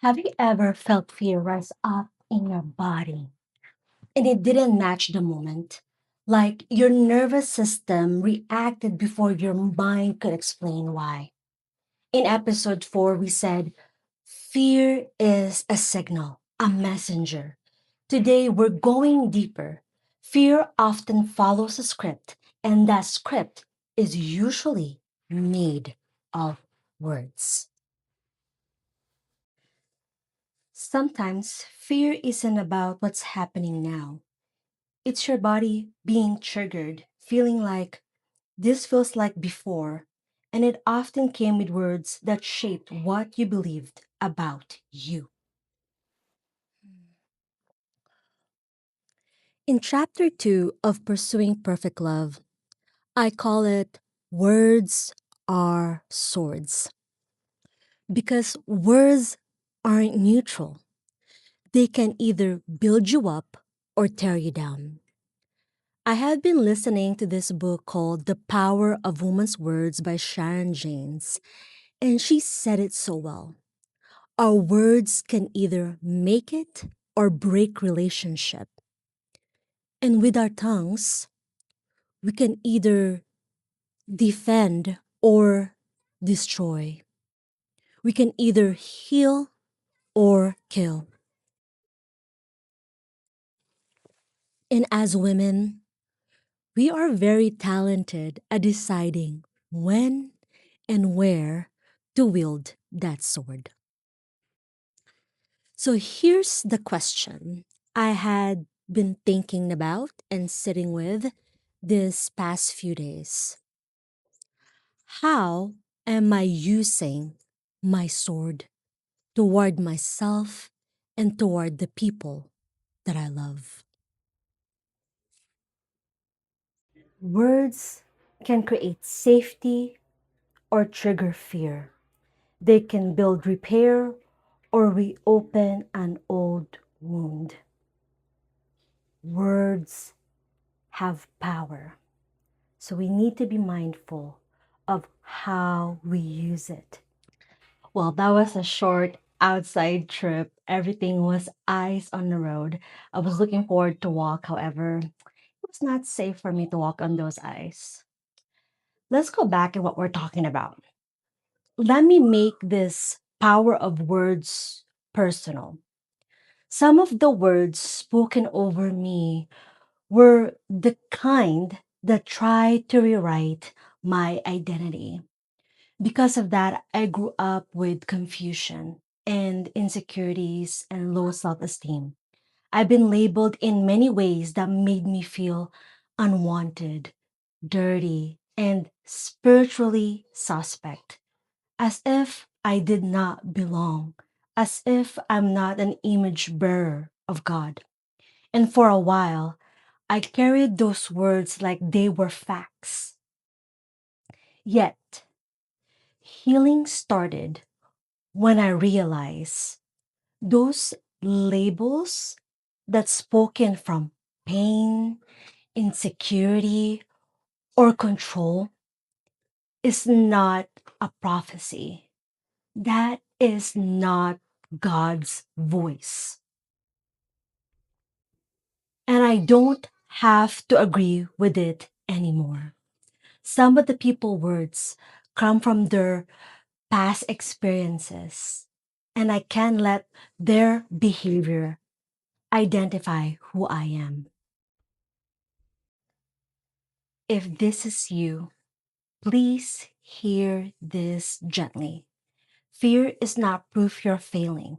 Have you ever felt fear rise up in your body and it didn't match the moment? Like your nervous system reacted before your mind could explain why. In episode 4, we said fear is a signal, a messenger. Today, we're going deeper. Fear often follows a script, and that script is usually made of words. Sometimes fear isn't about what's happening now. It's your body being triggered, feeling like this feels like before, and it often came with words that shaped what you believed about you. In chapter 2 of Pursuing Perfect Love, I call it Words Are Swords. Because words aren't neutral, they can either build you up or tear you down. I have been listening to this book called The Power of Woman's Words by Sharon James, and she said it so well. Our words can either make it or break relationship. And with our tongues, we can either defend or destroy. We can either heal or kill. And as women, we are very talented at deciding when and where to wield that sword. So here's the question I had been thinking about and sitting with this past few days. How am I using my sword toward myself and toward the people that I love? Words can create safety or trigger fear. They can build repair or reopen an old wound. Words have power, so we need to be mindful of how we use it. Well, that was a short outside trip. Everything was ice on the road. I was looking forward to walk, however, it was not safe for me to walk on those ice. Let's go back to what we're talking about. Let me make this power of words personal. Some of the words spoken over me were the kind that tried to rewrite my identity. Because of that, I grew up with confusion and insecurities and low self esteem. I've been labeled in many ways that made me feel unwanted, dirty, and spiritually suspect, as if I did not belong, as if I'm not an image bearer of God. And for a while, I carried those words like they were facts. Yet, healing started when I realized those labels that spoken from pain, insecurity, or control is not a prophecy. That is not God's voice. And I don't have to agree with it anymore. Some of the people words come from their past experiences, and I can let their behavior identify who I am. If this is you, please hear this gently. Fear is not proof you're failing.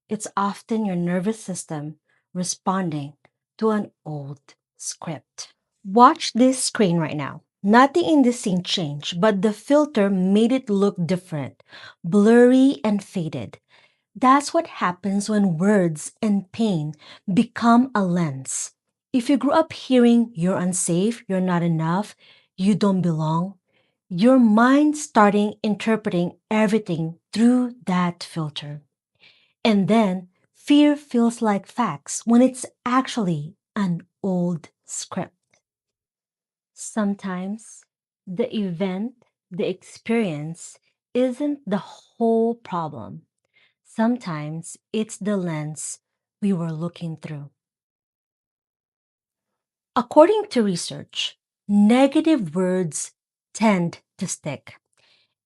It's often your nervous system responding to an old script. Watch this screen right now. Nothing in this scene changed, but the filter made it look different, blurry and faded. That's what happens when words and pain become a lens. If you grew up hearing you're unsafe, you're not enough, you don't belong, your mind starting interpreting everything through that filter. And then fear feels like facts when it's actually an old script. Sometimes the event, the experience, isn't the whole problem. Sometimes it's the lens we were looking through. According to research, negative words tend to stick,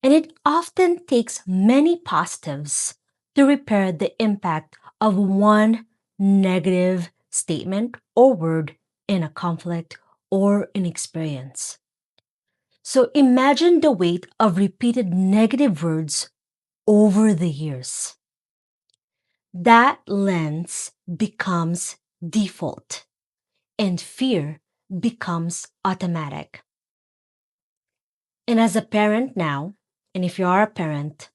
and it often takes many positives to repair the impact of one negative statement or word in a conflict or an experience. So imagine the weight of repeated negative words over the years. That lens becomes default and fear becomes automatic. And as a parent now, and if you are a parent,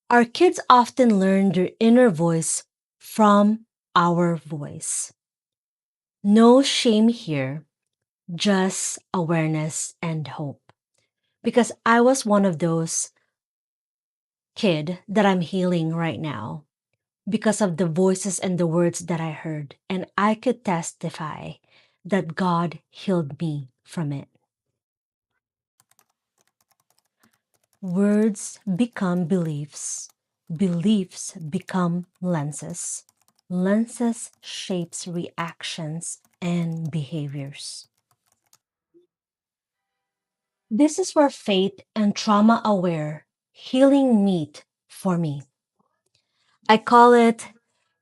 our kids often learn their inner voice from our voice. No shame here, just awareness and hope. Because I was one of those kid that I'm healing right now because of the voices and the words that I heard. And I could testify that God healed me from it. Words become beliefs. Beliefs become lenses. Lenses shapes reactions and behaviors. This is where faith and trauma aware healing meet for me. I call it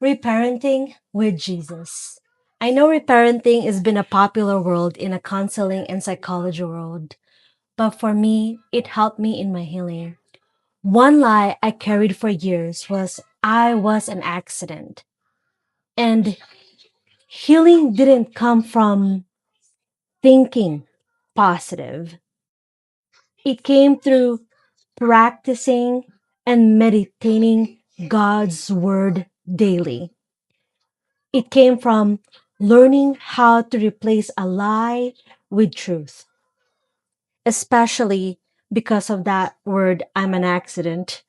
reparenting with Jesus. I know reparenting has been a popular word in a counseling and psychology world, but for me, it helped me in my healing. One lie I carried for years was I was an accident. And healing didn't come from thinking positive. It came through practicing and meditating God's word daily. It came from learning how to replace a lie with truth, especially because of that word, I'm an accident.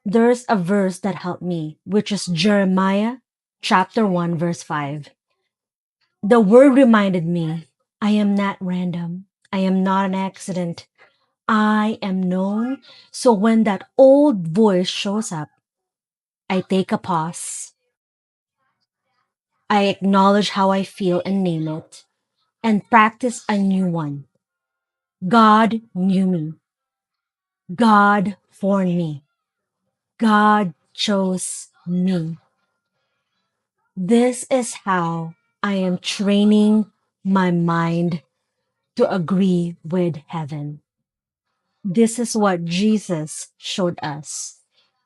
There's a verse that helped me, which is Jeremiah chapter 1, verse 5. The word reminded me, I am not random. I am not an accident. I am known. So when that old voice shows up, I take a pause. I acknowledge how I feel and name it and practice a new one. God knew me. God formed me. God chose me. This is how I am training my mind to agree with heaven. This is what Jesus showed us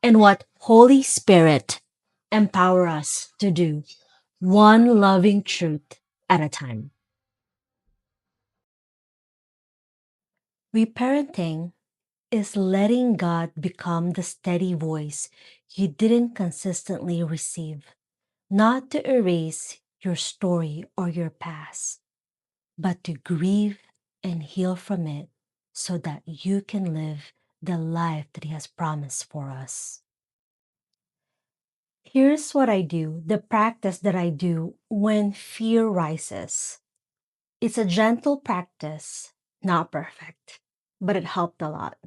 and what Holy Spirit empower us to do, one loving truth at a time. Reparenting is letting God become the steady voice you didn't consistently receive, not to erase your story or your past, but to grieve and heal from it so that you can live the life that He has promised for us. Here's what I do, the practice that I do when fear rises. It's a gentle practice, not perfect, but it helped a lot.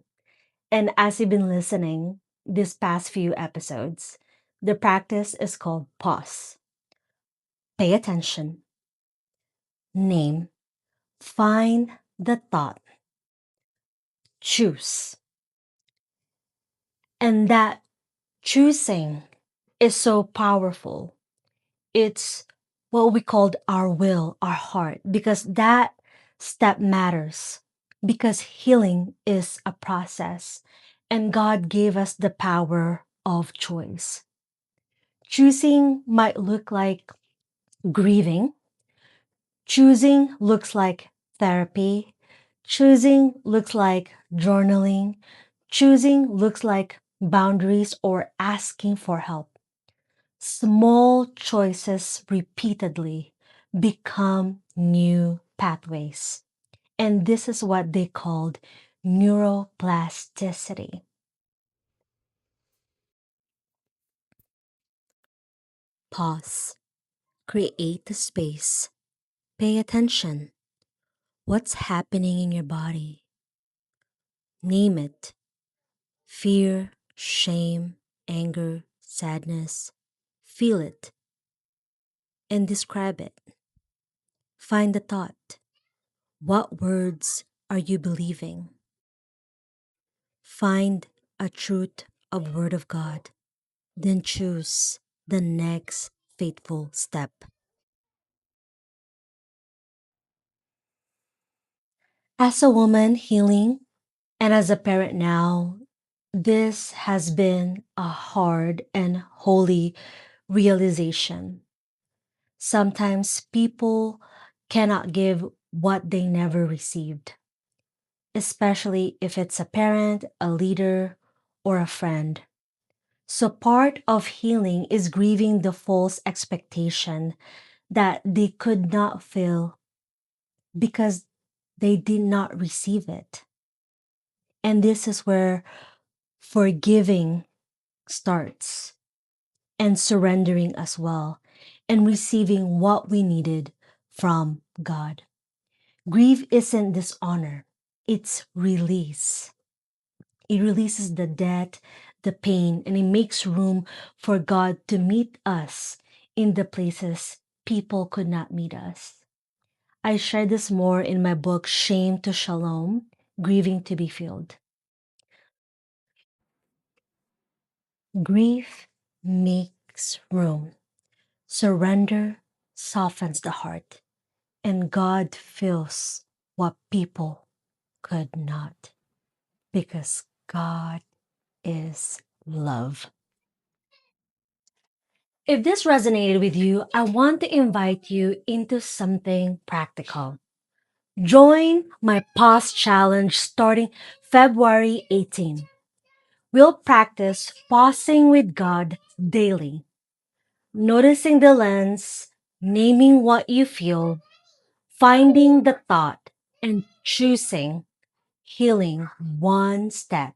And as you've been listening these past few episodes, the practice is called pause. Pay attention, name, find the thought, choose. And that choosing is so powerful. It's what we called our will, our heart, because that step matters. Because healing is a process, and God gave us the power of choice. Choosing might look like grieving, choosing looks like therapy, choosing looks like journaling, choosing looks like boundaries or asking for help. Small choices repeatedly become new pathways. And this is what they called neuroplasticity. Pause. Create the space. Pay attention. What's happening in your body? Name it. Fear, shame, anger, sadness. Feel it and describe it. Find the thought. What words are you believing? Find a truth of Word of God. Then choose the next faithful step. As a woman healing and as a parent now, this has been a hard and holy realization. Sometimes people cannot give what they never received, especially if it's a parent, a leader, or a friend. So, part of healing is grieving the false expectation that they could not feel because they did not receive it. And this is where forgiving starts and surrendering as well and receiving what we needed from God. Grief isn't dishonor, it's release. It releases the debt, the pain, and it makes room for God to meet us in the places people could not meet us. I share this more in my book, Shame to Shalom, Grieving to be Filled. Grief makes room. Surrender softens the heart, and God fills what people could not, because God is love. If this resonated with you, I want to invite you into something practical. Join my pause challenge starting February 18. We'll practice pausing with God daily, noticing the lens, naming what you feel, finding the thought, and choosing healing one step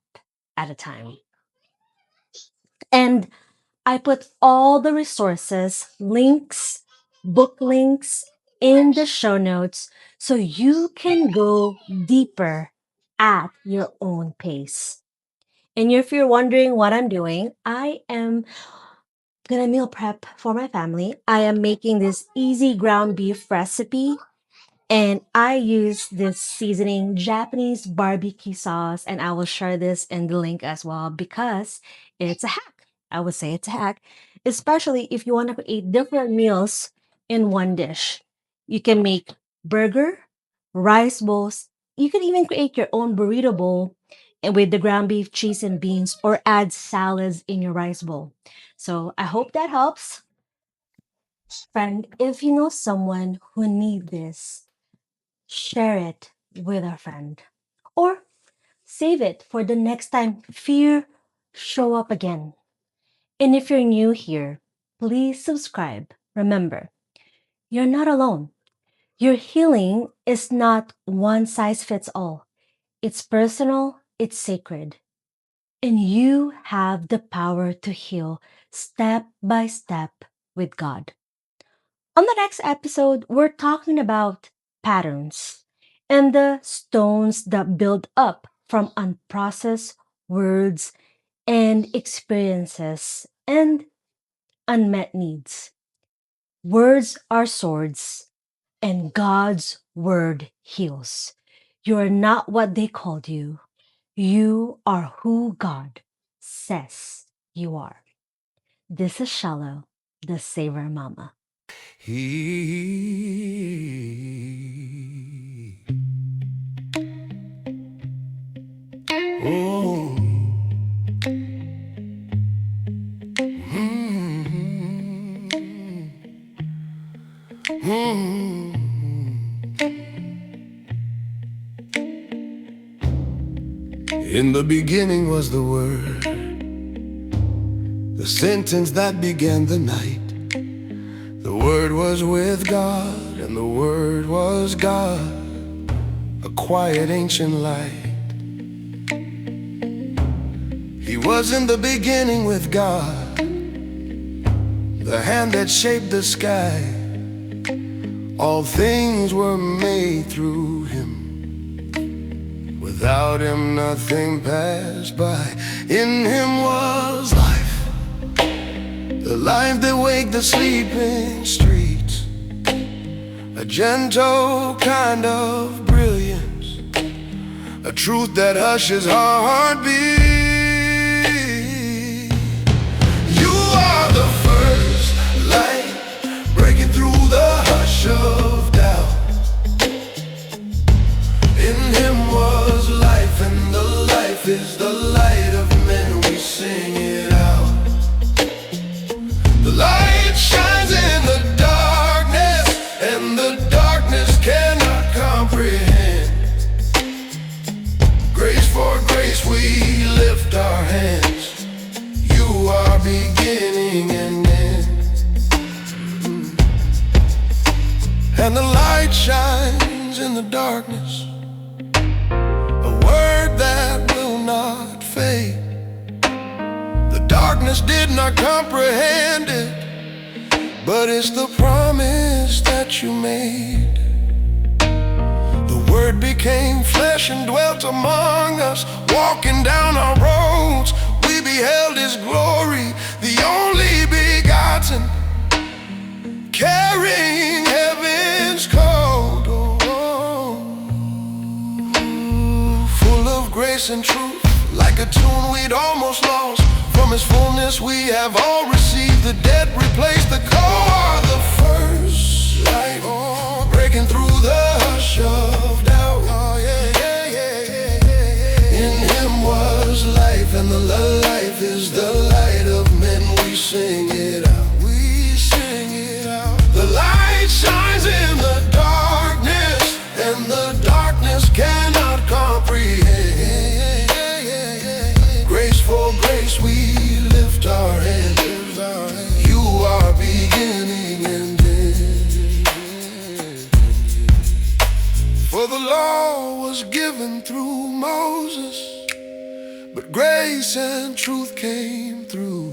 at a time. And I put all the resources, links, book links in the show notes so you can go deeper at your own pace. And if you're wondering what I'm doing, I am gonna meal prep for my family. I am making this easy ground beef recipe, and I use this seasoning, Japanese barbecue sauce, and I will share this in the link as well because it's a hack. I would say it's a hack, especially if you want to create different meals in one dish. You can make burger, rice bowls. You can even create your own burrito bowl and with the ground beef, cheese, and beans, or add salads in your rice bowl. So I hope that helps. Friend, if you know someone who need this, share it with a friend or save it for the next time fear show up again. And if you're new here, please subscribe. Remember, you're not alone. Your healing is not one size fits all. It's personal, it's sacred. And you have the power to heal step by step with God. On the next episode, we're talking about patterns and the stones that build up from unprocessed words and experiences and unmet needs. Words are swords, and God's word heals. You are not what they called you. You are who God says you are. This is Shallow, the Saver Mama. He, oh, mm, mm. In the beginning was the Word, the sentence that began the night. The Word was with God, and the Word was God, a quiet ancient light. He was in the beginning with God, the hand that shaped the sky. All things were made through Him. Without Him nothing passed by. In Him was life, the life that wake the sleeping streets, a gentle kind of brilliance, a truth that hushes heartbeat. You are the first light breaking through the hush of doubt. In him was life, and the life is the light of men. We sing it out. The light shines in the darkness, and the darkness cannot comprehend. Grace for grace we lift our hands. You are beginning and end. And the light shines in the darkness, a word that will not fade. The darkness did not comprehend it, but it's the promise that you made. The word became flesh and dwelt among us. Walking down our roads, we beheld his glory, the only begotten, carrying heaven's code. Full of grace and truth, like a tune we'd almost lost. From his fullness we have all received. The dead replaced the core. The first light breaking through the hush of doubt. In him was life, and the life is the light of men. We sing it out. We sing it out. The light shines in the darkness, and the darkness cannot comprehend. Grace for grace we lift our hands. You are beginning and end. For the law was given through Moses, but grace and truth came through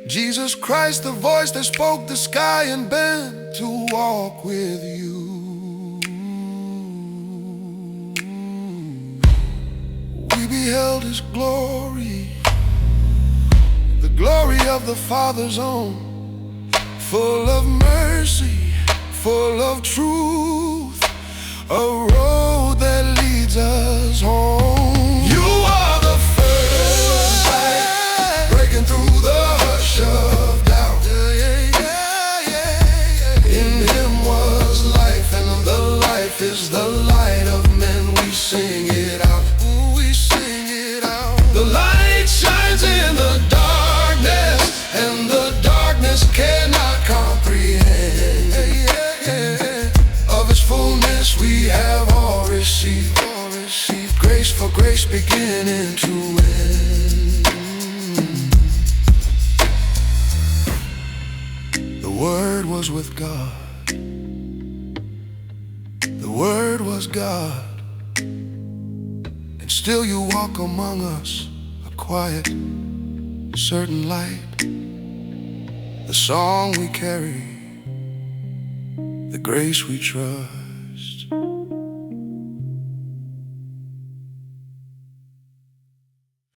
Jesus Christ, the voice that spoke the sky and bent to walk with you. We beheld his glory, the glory of the Father's own, full of mercy, full of truth, a road that leads us home. You are the first light breaking through the hush of doubt. In him was life, and the life is the light of men. We sing it out. We sing it out. The light shines in the darkness, and the darkness cannot comprehend. Of his fullness we have all received. Grace for grace beginning to end. The Word was with God. The Word was God. And still you walk among us, a quiet, certain light. The song we carry, the grace we trust.